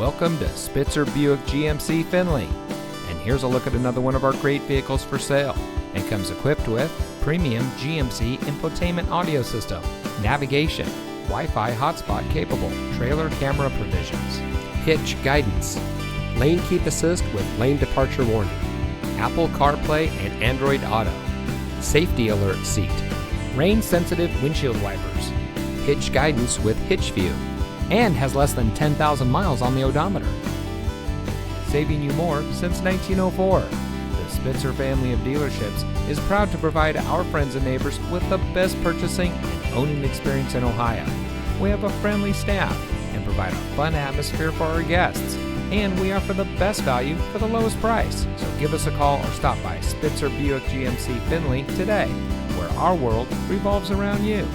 Welcome to Spitzer Buick GMC Findlay. And here's a look at another one of our great vehicles for sale. It comes equipped with premium GMC infotainment audio system, navigation, Wi-Fi hotspot capable, trailer camera provisions, hitch guidance, lane keep assist with lane departure warning, Apple CarPlay and Android Auto, safety alert seat, rain sensitive windshield wipers, hitch guidance with hitch view, and has less than 10,000 miles on the odometer. Saving you more since 1904. The Spitzer family of dealerships is proud to provide our friends and neighbors with the best purchasing and owning experience in Ohio. We have a friendly staff and provide a fun atmosphere for our guests. And we offer the best value for the lowest price. So give us a call or stop by Spitzer Buick GMC Findlay today, where our world revolves around you.